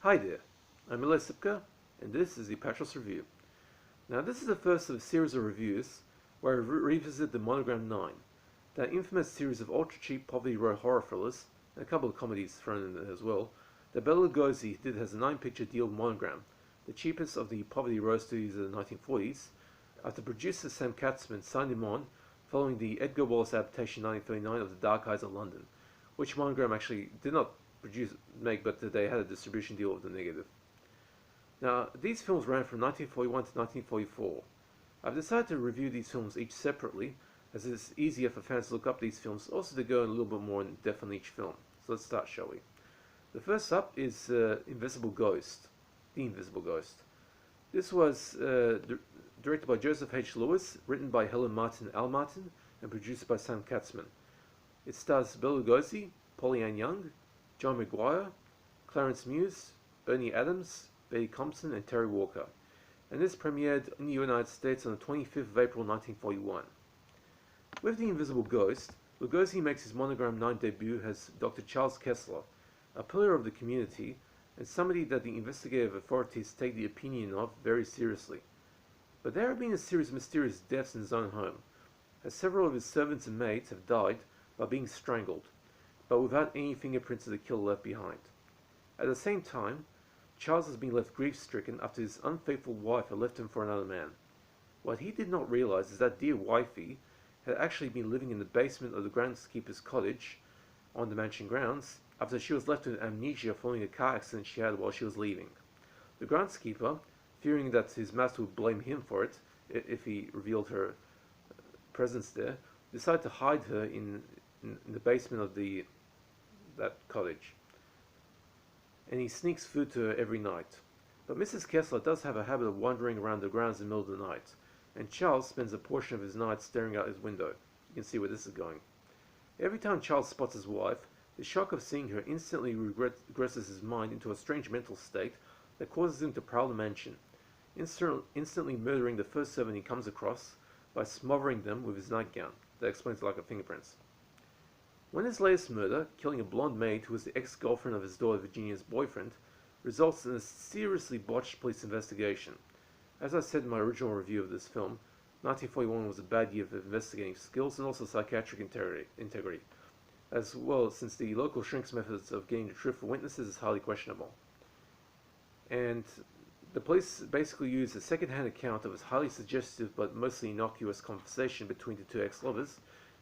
Hi there, I'm Bela Lugosi, and this is the Apatros review. Now this is the first of a series of reviews where I revisit the Monogram 9, that infamous series of ultra-cheap Poverty Row horror thrillers, and a couple of comedies thrown in there as well, that Bela Lugosi did as a 9-picture deal with Monogram, the cheapest of the Poverty Row studios of the 1940s, after producer Sam Katzman signed him on following the Edgar Wallace adaptation in 1939 of The Dark Eyes of London, which Monogram actually did not make, but they had a distribution deal with the negative. Now, these films ran from 1941 to 1944. I've decided to review these films each separately, as it's easier for fans to look up these films, also to go in a little bit more in depth on each film. So let's start, shall we? The first up is Invisible Ghost. The Invisible Ghost. This was directed by Joseph H. Lewis, written by Helen Martin Al Martin, and produced by Sam Katzman. It stars Bela Lugosi, Polly Ann Young, John Maguire, Clarence Muse, Bernie Adams, Betty Compton, and Terry Walker, and this premiered in the United States on the 25th of April 1941. With The Invisible Ghost, Lugosi makes his Monogram 9 debut as Dr. Charles Kessler, a pillar of the community and somebody that the investigative authorities take the opinion of very seriously. But there have been a series of mysterious deaths in his own home, as several of his servants and maids have died by being strangled, but without any fingerprints of the killer left behind. At the same time, Charles has been left grief-stricken after his unfaithful wife had left him for another man. What he did not realize is that dear wifey had actually been living in the basement of the groundskeeper's cottage on the mansion grounds after she was left with amnesia following a car accident she had while she was leaving. The groundskeeper, fearing that his master would blame him for it if he revealed her presence there, decided to hide her in the basement of that cottage, and he sneaks food to her every night. But Mrs. Kessler does have a habit of wandering around the grounds in the middle of the night, and Charles spends a portion of his night staring out his window. You can see where this is going. Every time Charles spots his wife, the shock of seeing her instantly regresses his mind into a strange mental state that causes him to prowl the mansion, instantly murdering the first servant he comes across by smothering them with his nightgown. That explains the lack of fingerprints. When his latest murder, killing a blonde maid who was the ex-girlfriend of his daughter Virginia's boyfriend, results in a seriously botched police investigation. As I said in my original review of this film, 1941 was a bad year for investigating skills and also psychiatric integrity, as well, since the local shrink's methods of getting the truth for witnesses is highly questionable. And the police basically used a second-hand account of his highly suggestive but mostly innocuous conversation between the two ex-lovers,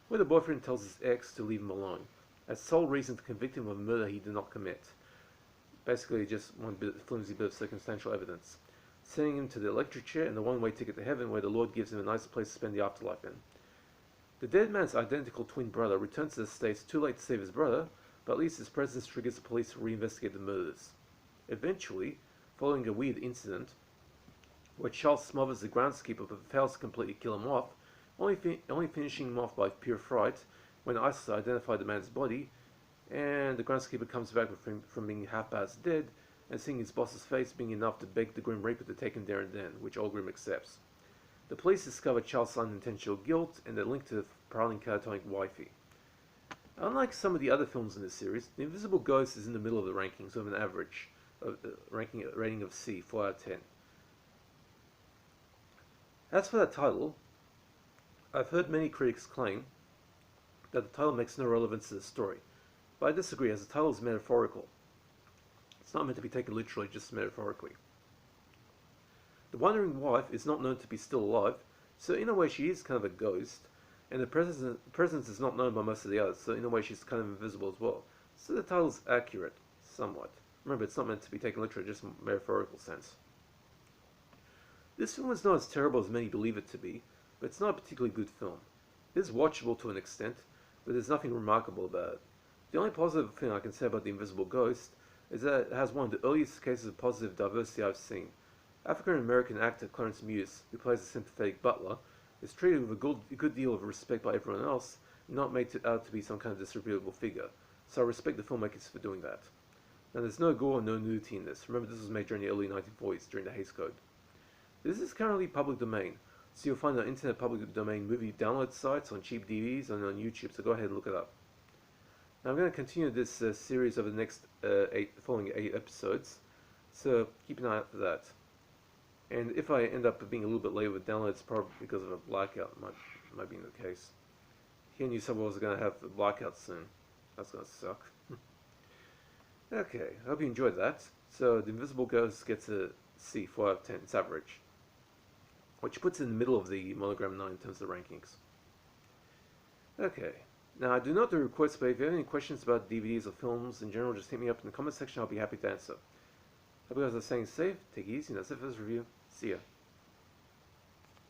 where the boyfriend tells his ex to leave him alone, as sole reason to convict him of a murder he did not commit. Basically just one flimsy bit of circumstantial evidence, sending him to the electric chair and the one-way ticket to heaven where the Lord gives him a nice place to spend the afterlife in. The dead man's identical twin brother returns to the States too late to save his brother, but at least his presence triggers the police to reinvestigate the murders. Eventually, following a weird incident, where Charles smothers the groundskeeper but fails to completely kill him off, only finishing him off by pure fright when ISIS identified the man's body, and the groundskeeper comes back from being half-past dead and seeing his boss's face being enough to beg the Grim Reaper to take him there and then, which Old Grim accepts. The police discover Charles' unintentional guilt and they're linked to the prowling catatonic wifey. Unlike some of the other films in this series, The Invisible Ghost is in the middle of the rankings with an average rating of C, 4 out of 10. As for that title, I've heard many critics claim that the title makes no relevance to the story, but I disagree, as the title is metaphorical. It's not meant to be taken literally, just metaphorically. The wandering wife is not known to be still alive, so in a way she is kind of a ghost, and the presence is not known by most of the others, so in a way she's kind of invisible as well. So the title's accurate, somewhat. Remember, it's not meant to be taken literally, just in a metaphorical sense. This film is not as terrible as many believe it to be, but it's not a particularly good film. It is watchable to an extent, but there's nothing remarkable about it. The only positive thing I can say about The Invisible Ghost is that it has one of the earliest cases of positive diversity I've seen. African-American actor Clarence Muse, who plays a sympathetic butler, is treated with a good deal of respect by everyone else, and not made out to be some kind of disreputable figure, so I respect the filmmakers for doing that. Now there's no gore or no nudity in this. Remember, this was made during the early 1940s, during the Hays Code. This is currently public domain, so you'll find it on internet public domain movie download sites, on cheap DVDs, and on YouTube, so go ahead and look it up. Now I'm going to continue this series over the next following 8 episodes, So keep an eye out for that. And if I end up being a little bit late with downloads, it's probably because of a blackout. Might be the case. Here in New South Wales, are going to have a blackout soon. That's going to suck. Okay, I hope you enjoyed that. So the Invisible Ghost gets a C, 4 out of 10. It's average, which puts it in the middle of the Monogram 9 in terms of the rankings. Okay, now I do not do requests, but if you have any questions about DVDs or films in general, just hit me up in the comment section. I'll be happy to answer. Hope you guys are staying safe, take it easy, and that's it for this review. See ya.